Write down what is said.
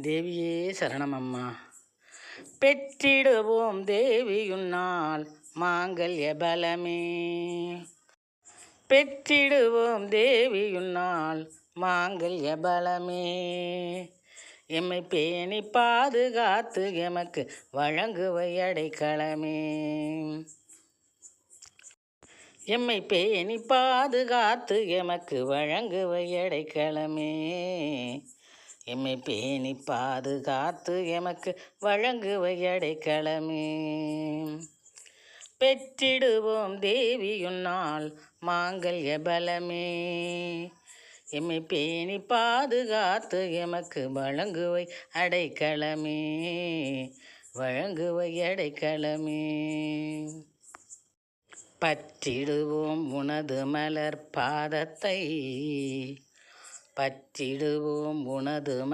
தேவியே சரணமம்மா. பெற்றிடுவோம் தேவியுன்னால் மாங்கல்ய பலமே. பெற்றிடுவோம் தேவியுன்னால் மாங்கல்ய பலமே. எம்மை பேணி பாதுகாத்து எமக்கு வழங்குவை அடைக்கலமே. எம்மை பேணி பாதுகாத்து எமக்கு வழங்குவை அடைக்கலமே. எம்மை பேணி பாதுகாத்து எமக்கு வழங்குவை அடைக்கலமே. பெற்றிடுவோம் தேவியுன்னால் மாங்கல்ய பலமே. எம்மை பேணி பாதுகாத்து எமக்கு வழங்குவை அடைக்கலமே. வழங்குவை அடைக்கலமே. பற்றிடுவோம் உனது மலர் பாதத்தை. பற்றிடுவோம் உனது